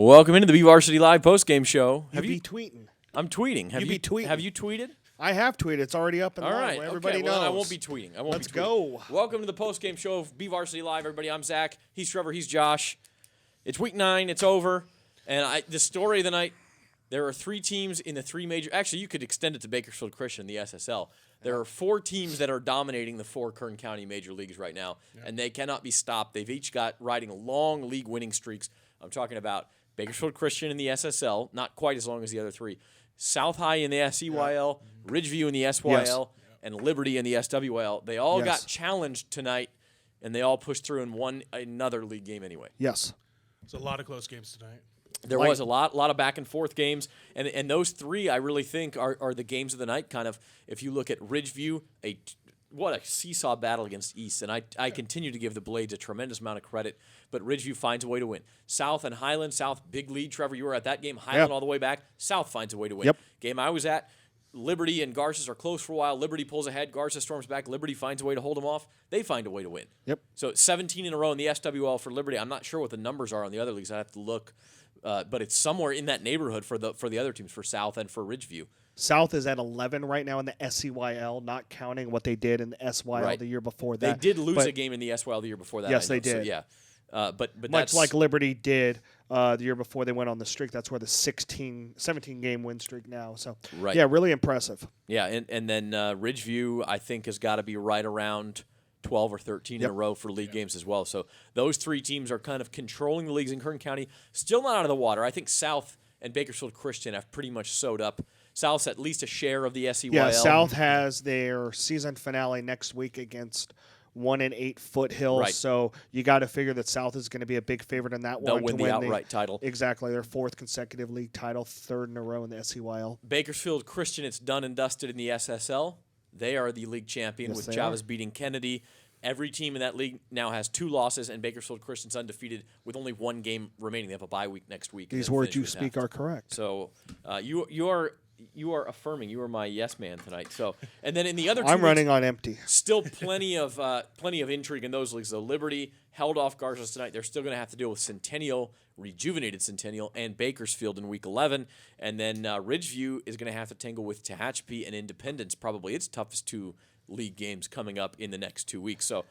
Welcome into the BVarsity Live postgame show. You be tweeting. I'm tweeting. Have You be tweeting. Have you tweeted? I have tweeted. It's already up and All live. right. Everybody okay. knows. Well, then I won't be tweeting. Let's go. Welcome to the postgame show of BVarsity Live, everybody. I'm Zach. He's Trevor. He's Josh. It's week 9. It's over. And the story of the night, there are 3 teams in the 3 major – actually, you could extend it to Bakersfield Christian, the SSL. There are 4 teams that are dominating the 4 Kern County major leagues right now, and they cannot be stopped. They've each got riding long league winning streaks. I'm talking about Bakersfield Christian in the SSL, not quite as long as the other 3. South High in the SEYL, Ridgeview in the SYL, and Liberty in the SWL. They all got challenged tonight, and they all pushed through and won another league game anyway. Yes. It's a lot of close games tonight. There was a lot of back and forth games, and those 3 I really think are the games of the night. Kind of, if you look at Ridgeview, what a seesaw battle against East, and I continue to give the Blades a tremendous amount of credit, but Ridgeview finds a way to win. South and Highland, South big lead. Trevor, you were at that game. Highland all the way back. South finds a way to win. Game I was at, Liberty and Garces are close for a while. Liberty pulls ahead. Garces storms back. Liberty finds a way to hold them off. They find a way to win. So 17 in a row in the SWL for Liberty. I'm not sure what the numbers are on the other leagues. I have to look. But it's somewhere in that neighborhood for the other teams, for South and for Ridgeview. South is at 11 right now in the SEYL, not counting what they did in the SYL the year before that. They did lose a game in the SYL the year before that. Yes, they did. So, but much that's like Liberty did the year before they went on the streak. That's where the 17-game win streak now. So, really impressive. Yeah, and then Ridgeview, I think, has got to be right around 12 or 13 in a row for league games as well. So those 3 teams are kind of controlling the leagues in Kern County. Still not out of the water. I think South and Bakersfield Christian have pretty much sewed up. South's at least a share of the SEYL. Yeah, South has their season finale next week against 1-8 Foothill. Right. So you got to figure that South is going to be a big favorite in that They'll one. win the outright title. Exactly. Their 4th consecutive league title, 3rd in a row in the SEYL. Bakersfield Christian, it's done and dusted in the SSL. They are the league champion with Chavez beating Kennedy. Every team in that league now has 2 losses, and Bakersfield Christian's undefeated with only 1 game remaining. They have a bye week next week. These words you speak are correct. So you are affirming. You are my yes man tonight. So, and then in the other 2 I'm running on empty. Still plenty of intrigue in those leagues. So Liberty held off Garces tonight. They're still going to have to deal with Centennial, rejuvenated Centennial, and Bakersfield in Week 11. And then Ridgeview is going to have to tangle with Tehachapi and Independence, probably its toughest 2 league games coming up in the next 2 weeks. So,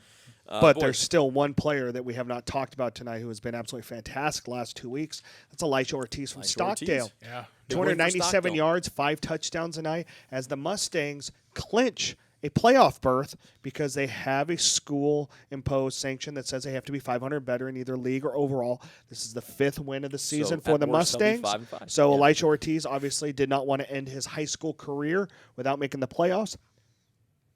but there's still one player that we have not talked about tonight who has been absolutely fantastic the last 2 weeks. That's Elisha Ortiz from Stockdale. Ortiz. Yeah. 297 yards, 5 touchdowns tonight as the Mustangs clinch a playoff berth because they have a school-imposed sanction that says they have to be 500 better in either league or overall. This is the 5th win of the season for the Mustangs. So Elisha Ortiz obviously did not want to end his high school career without making the playoffs.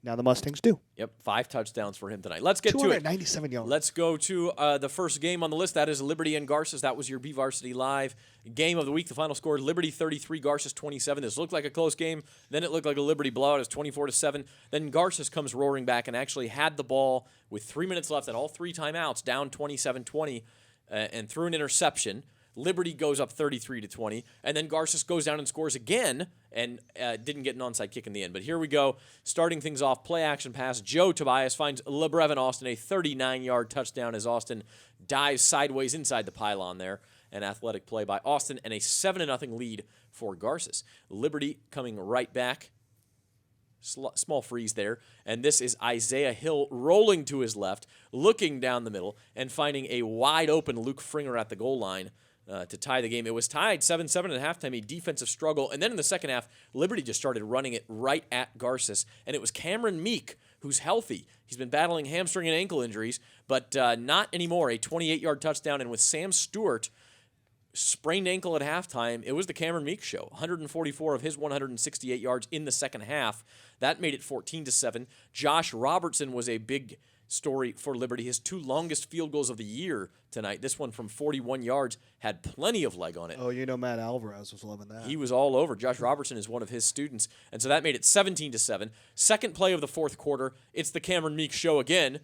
Now the Mustangs do. Yep, 5 touchdowns for him tonight. Let's get to it. 297 yards. Let's go to the first game on the list. That is Liberty and Garces. That was your BVarsity Live game of the week. The final score, Liberty 33, Garces 27. This looked like a close game. Then it looked like a Liberty blowout. It was 24-7. Then Garces comes roaring back and actually had the ball with 3 minutes left and all 3 timeouts, down 27-20, and threw an interception. Liberty goes up 33-20, and then Garces goes down and scores again and didn't get an onside kick in the end. But here we go, starting things off, play-action pass. Joe Tobias finds LeBrevin Austin a 39-yard touchdown as Austin dives sideways inside the pylon there. An athletic play by Austin and a 7-0 lead for Garces. Liberty coming right back. Small freeze there, and this is Isaiah Hill rolling to his left, looking down the middle, and finding a wide-open Luke Fringer at the goal line to tie the game. It was tied 7-7 at halftime, a defensive struggle, and then in the second half, Liberty just started running it right at Garces, and it was Cameron Meek, who's healthy. He's been battling hamstring and ankle injuries, but not anymore. A 28-yard touchdown, and with Sam Stewart sprained ankle at halftime, it was the Cameron Meek show. 144 of his 168 yards in the second half. That made it 14-7. Josh Robertson was a big story for Liberty. His 2 longest field goals of the year tonight. This one from 41 yards had plenty of leg on it. Oh, Matt Alvarez was loving that. He was all over. Josh Robertson is one of his students. And so that made it 17-7. Second play of the fourth quarter, it's the Cameron Meek show again.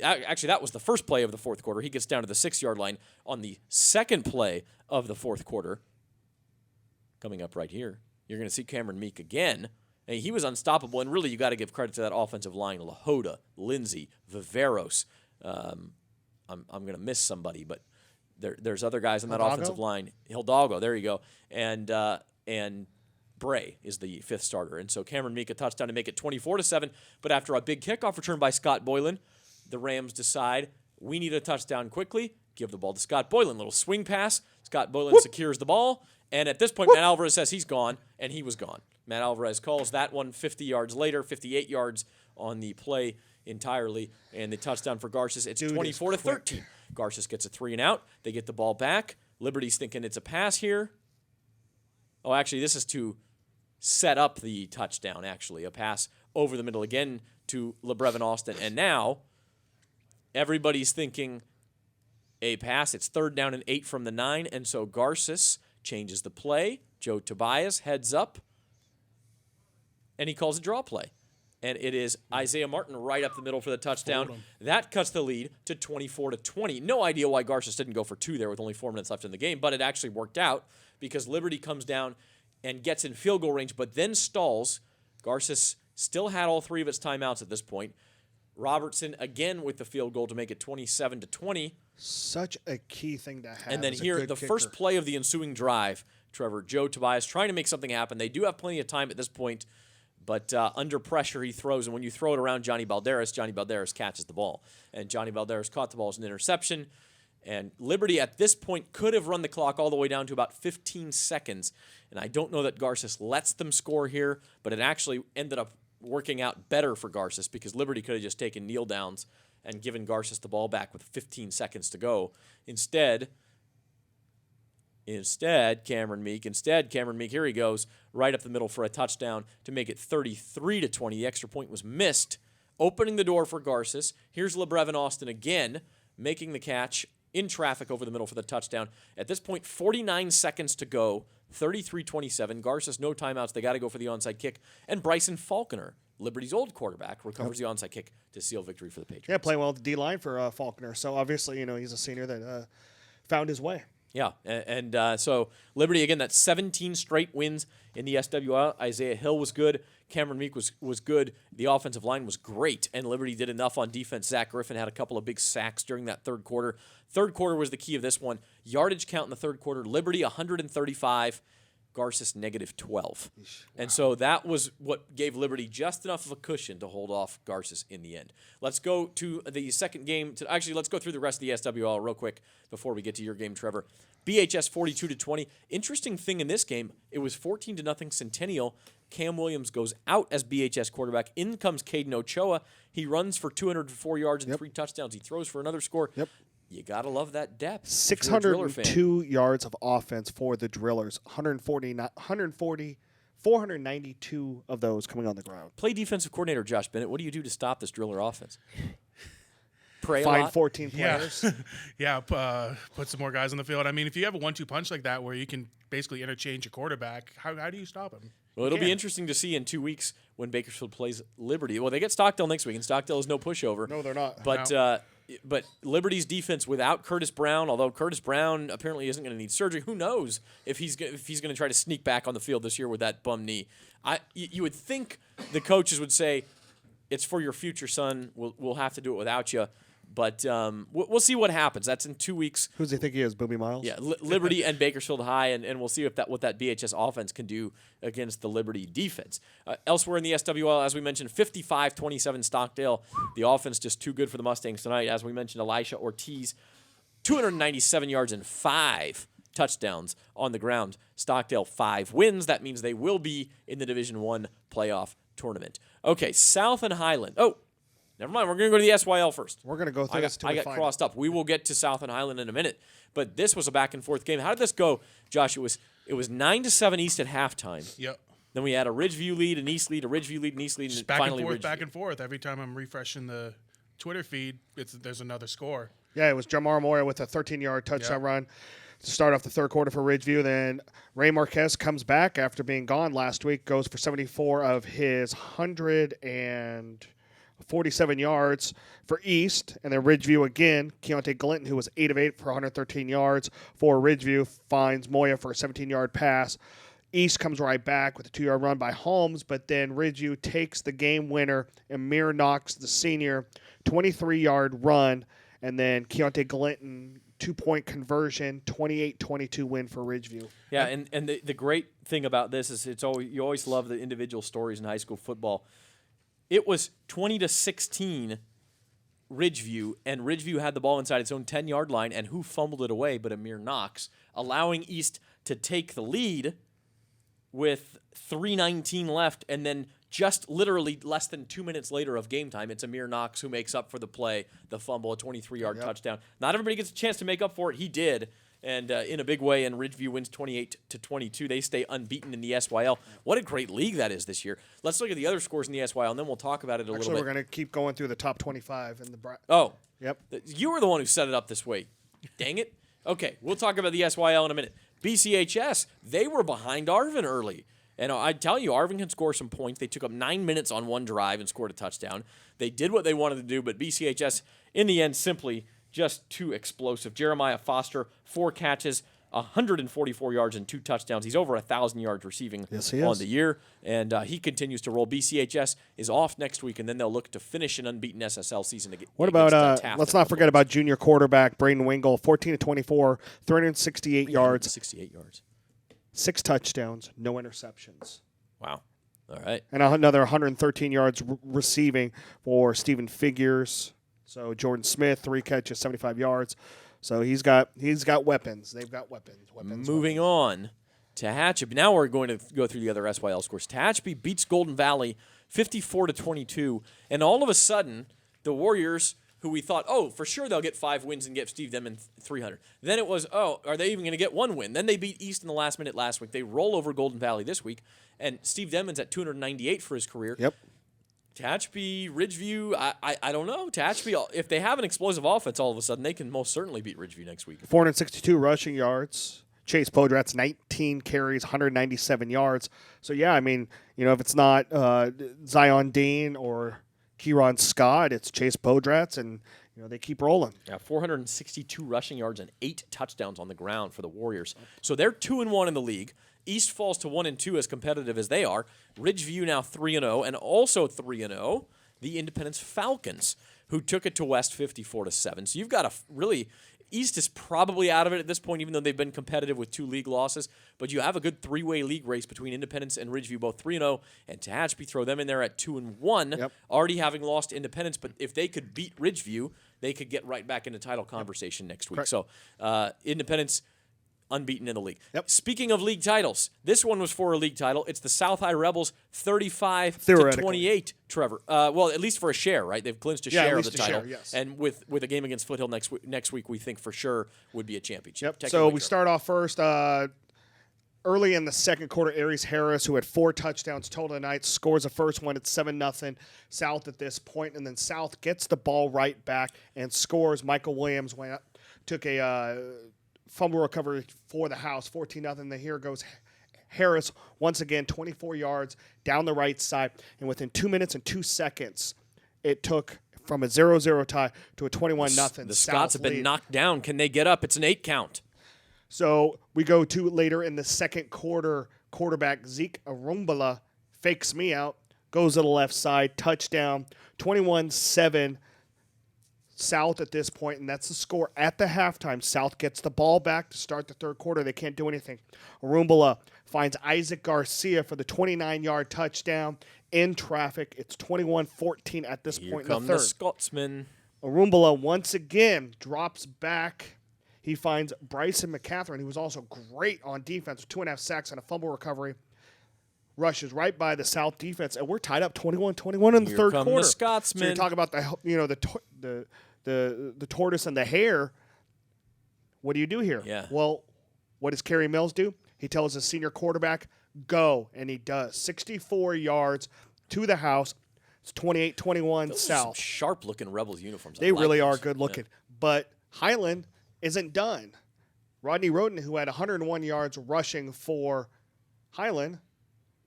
Actually, that was the first play of the fourth quarter. He gets down to the 6-yard line on the second play of the fourth quarter. Coming up right here, you're going to see Cameron Meek again. And he was unstoppable, and really you got to give credit to that offensive line. Lahoda, Lindsay, Viveros. I'm going to miss somebody, but There's other guys on that Hidalgo? offensive line. Hidalgo, there you go. And Bray is the fifth starter. And so Cameron Meek a touchdown to make it 24-7. But after a big kickoff return by Scott Boylan, the Rams decide we need a touchdown quickly. Give the ball to Scott Boylan. Little swing pass. Scott Boylan secures the ball. And at this point, Matt Alvarez says he's gone, and he was gone. Matt Alvarez calls that one 50 yards later, 58 yards on the play entirely, and the touchdown for Garces. It's 24-13. Garces gets a 3-and-out. They get the ball back. Liberty's thinking it's a pass here. Oh, actually, this is to set up the touchdown, actually. A pass over the middle again to LeBrevin Austin. And now everybody's thinking a pass. It's 3rd down and 8 from the 9, and so Garces changes the play. Joe Tobias heads up, and he calls a draw play. And it is Isaiah Martin right up the middle for the touchdown. That cuts the lead to 24-20. No idea why Garces didn't go for 2 there with only 4 minutes left in the game, but it actually worked out because Liberty comes down and gets in field goal range, but then stalls. Garces still had all 3 of its timeouts at this point. Robertson again with the field goal to make it 27-20. Such a key thing to have. And then here, the first play of the ensuing drive, Trevor, Joe Tobias trying to make something happen. They do have plenty of time at this point, but under pressure he throws. And when you throw it around Johnny Balderas catches the ball. And Johnny Balderas caught the ball as an interception. And Liberty at this point could have run the clock all the way down to about 15 seconds. And I don't know that Garces lets them score here, but it actually ended up working out better for Garces because Liberty could have just taken kneel downs and given Garces the ball back with 15 seconds to go. Instead, Cameron Meek, here he goes, right up the middle for a touchdown to make it 33-20. The extra point was missed, opening the door for Garces. Here's LeBrevin Austin again, making the catch in traffic over the middle for the touchdown. At this point, 49 seconds to go, 33-27. Garces, no timeouts. They got to go for the onside kick. And Bryson Faulkner, Liberty's old quarterback, recovers the onside kick to seal victory for the Patriots. Yeah, playing well at the D-line for Faulkner. So obviously, he's a senior that found his way. Yeah, and so Liberty, again, that's 17 straight wins in the SWL. Isaiah Hill was good. Cameron Meek was good. The offensive line was great, and Liberty did enough on defense. Zach Griffin had a couple of big sacks during that third quarter. Third quarter was the key of this one. Yardage count in the third quarter, Liberty 135, Garces -12. And so that was what gave Liberty just enough of a cushion to hold off Garces in the end. Let's go to the second game. Let's go through the rest of the SWL real quick before we get to your game, Trevor. BHS 42-20. Interesting thing in this game, it was 14-0 Centennial. Cam Williams goes out as BHS quarterback. In comes Caden Ochoa. He runs for 204 yards and 3 touchdowns. He throws for another score. Yep. You got to love that depth. 602 yards of offense for the Drillers. 492 of those coming on the ground. Play defensive coordinator Josh Bennett. What do you do to stop this Driller offense? Pray a Find lot? 14 players. Put some more guys on the field. I mean, if you have a 1-2 punch like that where you can basically interchange your quarterback, how do you stop him? Well, it'll be interesting to see in 2 weeks when Bakersfield plays Liberty. Well, they get Stockdale next week, and Stockdale is no pushover. No, they're not. But Liberty's defense without Curtis Brown, although Curtis Brown apparently isn't going to need surgery, who knows if he's going to try to sneak back on the field this year with that bum knee. You would think the coaches would say, it's for your future, son. We'll have to do it without you. But we'll see what happens. That's in 2 weeks. Who does he think he is, Booby Miles? Yeah, Liberty and Bakersfield High, and we'll see what that BHS offense can do against the Liberty defense. Elsewhere in the SWL, as we mentioned, 55-27 Stockdale. The offense just too good for the Mustangs tonight. As we mentioned, Elisha Ortiz, 297 yards and 5 touchdowns on the ground. Stockdale 5 wins. That means they will be in the Division I playoff tournament. Okay, South and Highland. Oh, never mind. We're going to go to the SYL first. We're going to go through this till I got crossed up. We will get to South and Highland in a minute. But this was a back-and-forth game. How did this go, Josh? It was 9-7 East at halftime. Yep. Then we had a Ridgeview lead, an East lead, a Ridgeview lead, an East lead, and finally Ridgeview. Back and forth. Every time I'm refreshing the Twitter feed, there's another score. Yeah, it was Jamar Moya with a 13-yard touchdown run to start off the third quarter for Ridgeview. Then Ray Marquez comes back after being gone last week, goes for 74 of his 147 yards for East. And then Ridgeview again, Keontae Glinton, who was 8 of 8 for 113 yards for Ridgeview, finds Moya for a 17-yard pass. East comes right back with a 2-yard run by Holmes, but then Ridgeview takes the game winner. Amir Knox, the senior, 23-yard run, and then Keontae Glinton 2-point conversion, 28-22 win for Ridgeview. Yeah, and the great thing about this is you always love the individual stories in high school football. It was 20-16 Ridgeview, and Ridgeview had the ball inside its own 10-yard line, and who fumbled it away but Amir Knox, allowing East to take the lead with 3:19 left, and then just literally less than 2 minutes later of game time, it's Amir Knox who makes up for the play, the fumble, a 23-yard touchdown. Not everybody gets a chance to make up for it. He did, and in a big way, and Ridgeview wins 28-22. They stay unbeaten in the SYL. What a great league that is this year. Let's look at the other scores in the SYL, and then we'll talk about it a little bit. We're going to keep going through the top 25 in the Oh. Yep. You were the one who set it up this way. Dang it. Okay, we'll talk about the SYL in a minute. BCHS, they were behind Arvin early. And I tell you, Arvin can score some points. They took up 9 minutes on one drive and scored a touchdown. They did what they wanted to do, but BCHS, in the end, simply just too explosive. Jeremiah Foster, 4 catches, 144 yards and 2 touchdowns. He's over 1,000 yards receiving on the year, and he continues to roll. BCHS is off next week, and then they'll look to finish an unbeaten SSL season. What about, let's not forget about junior quarterback Braden Wingle, 14-24, 368 yards. 68 yards. 6 touchdowns, no interceptions. Wow. All right. And another 113 yards receiving for Stephen Figures. So Jordan Smith, 3 catches, 75 yards. So he's got weapons. They've got weapons. Moving on to Tehachapi. Now we're going to go through the other SYL scores. Tehachapi beats Golden Valley 54-22, and all of a sudden the Warriors, who we thought, for sure they'll get 5 wins and get Steve Denman 300. Then it was, are they even going to get 1 win? Then they beat East in the last minute last week. They roll over Golden Valley this week, and Steve Denman's at 298 for his career. Yep. Tehachapi, Ridgeview, I don't know. Tehachapi, if they have an explosive offense all of a sudden, they can most certainly beat Ridgeview next week. 462 rushing yards. Chase Podrat's 19 carries, 197 yards. So, yeah, I mean, if it's not Zion Dean or Kieron Scott, it's Chase Podrat's, and they keep rolling. Yeah, 462 rushing yards and 8 touchdowns on the ground for the Warriors. So they're 2-1 in the league. East falls to 1-2 as competitive as they are. Ridgeview now 3-0, and also 3-0, the Independence Falcons, who took it to West 54-7. So you've got East is probably out of it at this point, even though they've been competitive with 2 league losses. But you have a good 3-way league race between Independence and Ridgeview, both 3-0, and Tehachapi throw them in there at 2-1, already having lost Independence. But if they could beat Ridgeview, they could get right back into title conversation next week. Correct. So Independence unbeaten in the league. Yep. Speaking of league titles, this one was for a league title. It's the South High Rebels 35-28, Trevor. Well, at least for a share, right? They've clinched a share of the title. Share, yes. And with a game against Foothill next week, we think for sure would be a championship. Yep. So we start off first. Early in the second quarter, Aries Harris, who had 4 touchdowns total tonight, scores the first one. It's 7-0 South at this point, and then South gets the ball right back and scores. Michael Williams went up, took a fumble recovery for the house, 14-0. Then here goes Harris once again, 24 yards down the right side, and within 2 minutes and 2 seconds, it took from a 0-0 tie to a 21-0. The Scots have been knocked down. Can they get up? It's an 8 count. So we go to later in the second quarter, quarterback Zeke Arumbala fakes me out, goes to the left side, touchdown, 21-7 South at this point, and that's the score at the halftime. South gets the ball back to start the third quarter. They can't do anything. Arumbala finds Isaac Garcia for the 29-yard touchdown in traffic. It's 21-14 at this point in the third. Here come the Scotsmen. Arumbala once again drops back. He finds Bryson McCatherine, who was also great on defense with 2.5 sacks and a fumble recovery. Rushes right by the South defense, and we're tied up 21-21 in the third quarter. The Scotsmen. So you talk about the tortoise and the hare. What do you do here? Yeah. Well, what does Kerry Mills do? He tells his senior quarterback, go, and he does. 64 yards to the house. It's 28-21 South. Sharp-looking Rebels uniforms. They really are good looking. Yeah. But Highland isn't done. Rodney Roden, who had 101 yards rushing for Highland,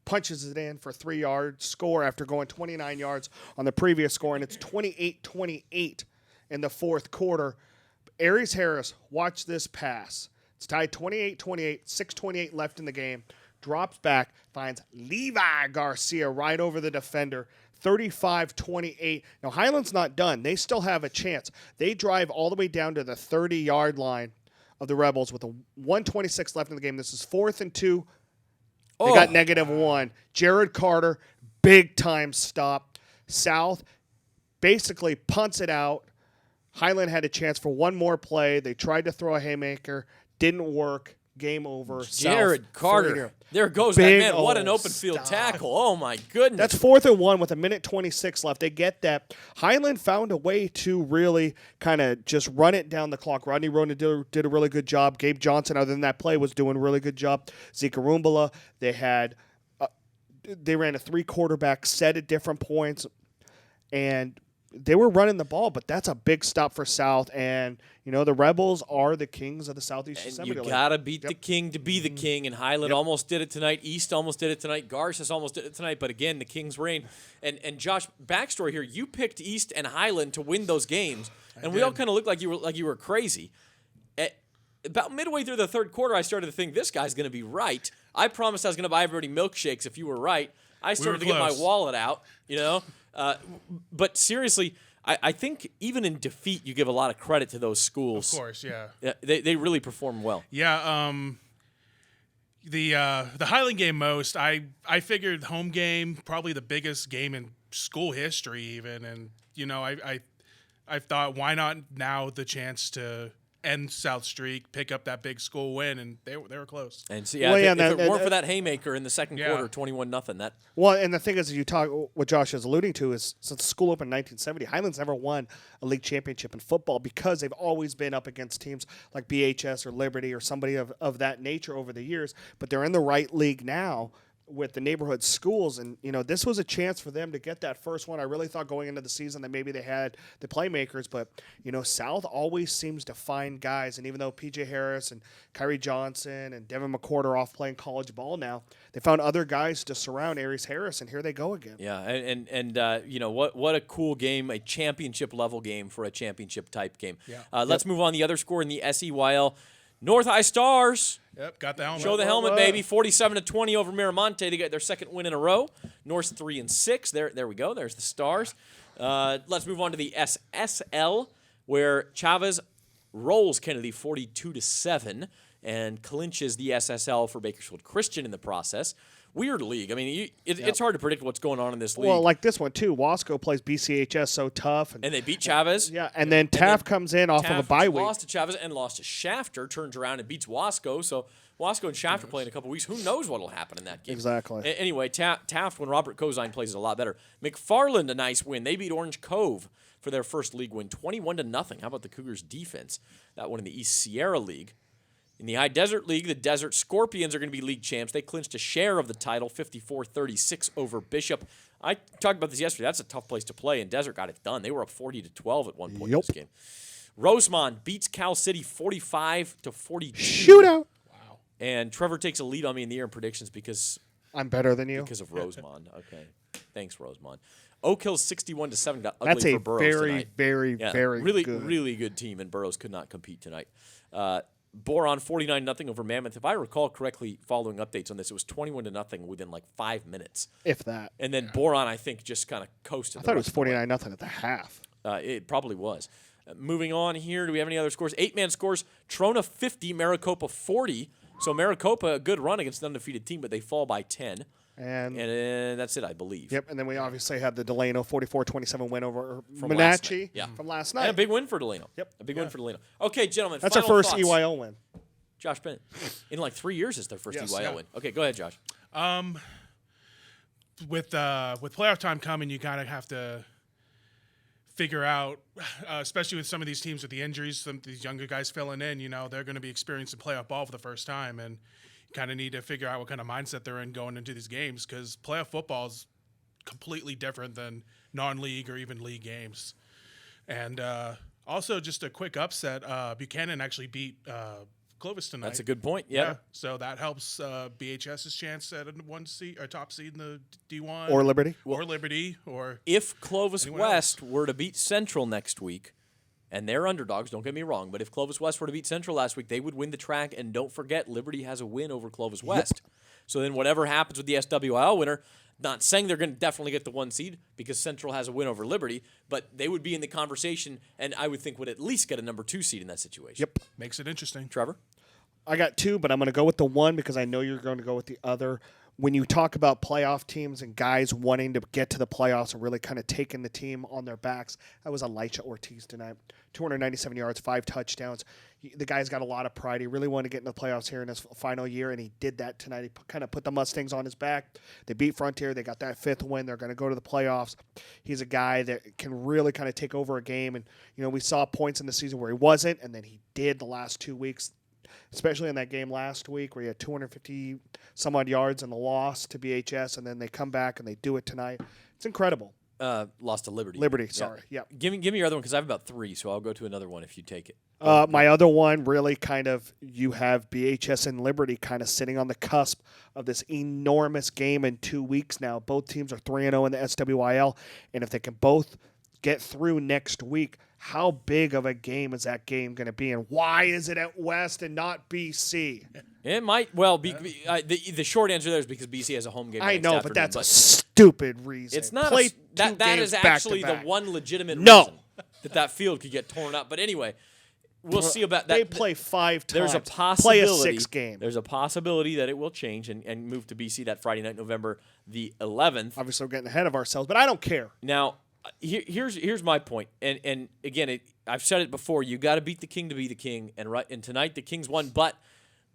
punches it in for a 3-yard score after going 29 yards on the previous score, and it's 28-28 in the fourth quarter. Aries Harris, watch this pass. It's tied 28-28, 6:28 left in the game. Drops back, finds Levi Garcia right over the defender, 35-28. Now, Highland's not done. They still have a chance. They drive all the way down to the 30-yard line of the Rebels with a 1:26 left in the game. This is 4th and 2. They got -1. Jared Carter, big-time stop. South basically punts it out. Highland had a chance for one more play. They tried to throw a haymaker. Didn't work. Game over. Jared South, Carter. 3-0. There goes Big that man. What an old open field stop. tackle. Oh, my goodness. That's 4th and 1 with a 1:26 left. They get that. Highland found a way to really kind of just run it down the clock. Rodney Ronan did a really good job. Gabe Johnson, other than that play, was doing a really good job. Zeke Arumbala, they ran a 3-quarterback set at different points, and they were running the ball, but that's a big stop for South. And, the Rebels are the kings of the Southeast And Assembly you League. got to beat the king to be the king, and Highland almost did it tonight. East almost did it tonight. Garces almost did it tonight, but again, the king's reign. And Josh, backstory here, you picked East and Highland to win those games, and we all kind of looked like you were crazy. About midway through the third quarter, I started to think, this guy's going to be right. I promised I was going to buy everybody milkshakes if you were right. I started to get my wallet out, But seriously, I think even in defeat, you give a lot of credit to those schools. Of course, yeah. They really perform well. Yeah, the Highland game most, I figured home game, probably the biggest game in school history even. And, I thought, why not now the chance to end South Streak, pick up that big school win, and they were close. And so, if it weren't for that haymaker in the second quarter, 21-0. Well, and the thing is, you talk what Josh is alluding to is since the school opened in 1970, Highland's never won a league championship in football because they've always been up against teams like BHS or Liberty or somebody of that nature over the years. But they're in the right league now with the neighborhood schools, and this was a chance for them to get that first one. I really thought going into the season that maybe they had the playmakers, but South always seems to find guys, and even though PJ Harris and Kyrie Johnson and Devin McCord are off playing college ball now, they found other guys to surround Aries Harris, and here they go again. Yeah, and what a cool game, a championship level game for a championship type game. Yeah. Let's move on. The other score in the SEYL. North High Stars. Yep, got the helmet. Show the helmet, baby. 47-20 over Miramonte. They get their second win in a row. North's 3-6. There we go. There's the Stars. Let's move on to the SSL, where Chavez rolls Kennedy 42-7 and clinches the SSL for Bakersfield Christian in the process. Weird league. I mean, it's hard to predict what's going on in this league. Well, like this one, too. Wasco plays BCHS so tough. And they beat Chavez. Yeah, and then Taft comes in off of a bye week. Lost to Chavez and lost to Shafter, turns around and beats Wasco. So Wasco and Shafter play in a couple weeks. Who knows what will happen in that game? Exactly. Anyway, Taft, when Robert Cozine plays, is a lot better. McFarland, a nice win. They beat Orange Cove for their first league win, 21-0. How about the Cougars' defense? That one in the East Sierra League. In the High Desert League, the Desert Scorpions are going to be league champs. They clinched a share of the title, 54-36 over Bishop. I talked about this yesterday. That's a tough place to play, and Desert got it done. They were up 40-12 at one point in this game. Rosemont beats Cal City 45-42. Shootout. Wow. And Trevor takes a lead on me in the year in predictions because I'm better than you. Because of Rosemont. Okay. Thanks, Rosemont. Oak Hill's 61-7 got ugly That's for a Burroughs very, tonight. very really, good. really good team, and Burroughs could not compete tonight. Boron 49-0 over Mammoth. If I recall correctly, following updates on this, it was 21-0 within like 5 minutes. If that. And then Boron, I think, just kind of coasted. I thought it was 49-0 at the half. It probably was. Moving on here, do we have any other scores? 8-man scores. Trona 50, Maricopa 40. So Maricopa, a good run against an undefeated team, but they fall by 10. And that's it, I believe. Yep, and then we obviously had the Delano 44-27 win over From Monache from last And night. a big win for Delano. Yep. A big win for Delano. Okay, gentlemen, That's our final first thoughts. EYL win. Josh Bennett. In like 3 years, it's their first Yes. EYL Yeah. win. Okay, go ahead, Josh. With playoff time coming, you kind of have to figure out, especially with some of these teams with the injuries, some of these younger guys filling in, they're going to be experiencing playoff ball for the first time, and you kind of need to figure out what kind of mindset they're in going into these games, because playoff football is completely different than non-league or even league games. And also, just a quick upset, Buchanan actually beat Clovis tonight. That's a good point. Yeah. So that helps BHS's chance at a one seed or top seed in the D1 Or Liberty. or Liberty or If Clovis Anyone West were to beat Central next week, and they're underdogs, don't get me wrong, but if Clovis West were to beat Central last week, they would win the track. And don't forget, Liberty has a win over Clovis West. So then whatever happens with the SWIL winner, Not saying they're going to definitely get the 1 seed because Central has a win over Liberty, but they would be in the conversation, and I would think would at least get a number 2 seed in that situation. Yep. Makes it interesting. Trevor? I got 2, but I'm going to go with the 1 because I know you're going to go with the other. When you talk about playoff teams and guys wanting to get to the playoffs and really kind of taking the team on their backs, that was Elisha Ortiz tonight. 297 yards, 5 touchdowns. The guy's got a lot of pride. He really wanted to get in the playoffs here in his final year, and he did that tonight. He kind of put the Mustangs on his back. They beat Frontier. They got that 5th win. They're going to go to the playoffs. He's a guy that can really kind of take over a game. And, we saw points in the season where he wasn't, and then he did the last 2 weeks, especially in that game last week where he had 250 some odd yards in the loss to BHS, and then they come back and they do it tonight. It's incredible. Lost to Liberty. Liberty, sorry. Yeah. Give me your other one because I have about 3, so I'll go to another one if you take it. My other one really kind of, you have BHS and Liberty kind of sitting on the cusp of this enormous game in 2 weeks now. Both teams are 3-0 in the SWIL, and if they can both get through next week, how big of a game is that game going to be, and why is it at West and not BC? It might well be. The short answer there is because BC has a home game. I know, but that's a stupid reason. It's not. That is actually the one legitimate reason that field could get torn up. But anyway, we'll see about that. They play 5 times. There's a possibility. Play a 6 game. There's a possibility that it will change and move to BC that Friday night, November the 11th. Obviously, we're getting ahead of ourselves, but I don't care. Now, here's my point, and again, I've said it before. You got to beat the king to be the king, and tonight the Kings won, but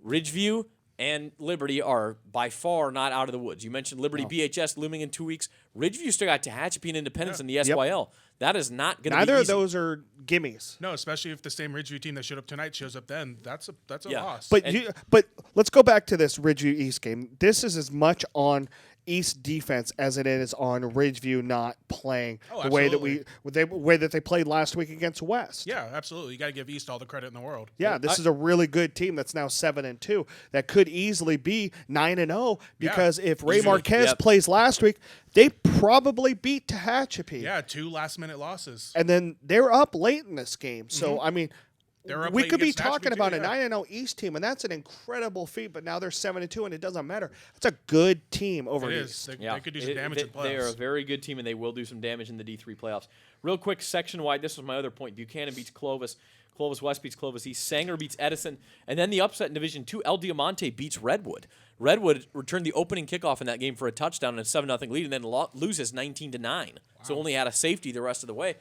Ridgeview and Liberty are by far not out of the woods. You mentioned Liberty BHS looming in 2 weeks. Ridgeview still got Tehachapi and Independence in the SYL. That is not going to be Neither easy. of those are gimmies. No, especially if the same Ridgeview team that showed up tonight shows up then. That's a loss. But let's go back to this Ridgeview East game. This is as much on East defense as it is on Ridgeview not playing the way that they played last week against West. Yeah, absolutely. You got to give East all the credit in the world. Yeah, this is a really good team that's now 7-2 that could easily be 9-0 because if Ray Marquez plays last week, they probably beat Tehachapi. Yeah, 2 last-minute losses. And then they're up late in this game. So, I mean, we could be against talking about Tehachapi, a 9-0 East team, and that's an incredible feat, but now they're 7-2, and it doesn't matter. It's a good team over East. They could do some damage in the playoffs. They are a very good team, and they will do some damage in the D3 playoffs. Real quick, section-wide, this was my other point. Buchanan beats Clovis. Clovis West beats Clovis East. Sanger beats Edison. And then the upset in Division 2, El Diamante beats Redwood. Redwood returned the opening kickoff in that game for a touchdown and a 7-0 lead, and then loses 19-9. Wow. So only had a safety the rest of the way.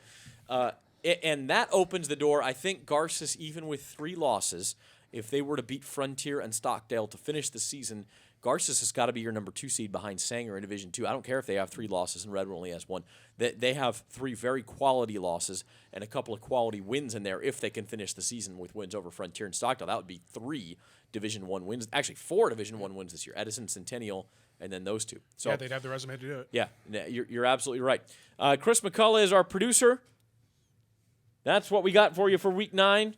And that opens the door. I think Garces, even with 3 losses, if they were to beat Frontier and Stockdale to finish the season, Garces has got to be your number 2 seed behind Sanger in Division 2. I don't care if they have 3 losses and Redwood only has 1. They have 3 very quality losses and a couple of quality wins in there if they can finish the season with wins over Frontier and Stockdale. That would be 3 Division 1 wins. Actually, 4 Division 1 wins this year. Edison, Centennial, and then those 2. So yeah, they'd have the resume to do it. Yeah, you're absolutely right. Chris McCullough is our producer. That's what we got for you for Week 9.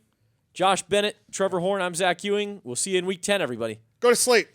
Josh Bennett, Trevor Horn, I'm Zach Ewing. We'll see you in Week 10, everybody. Go to sleep.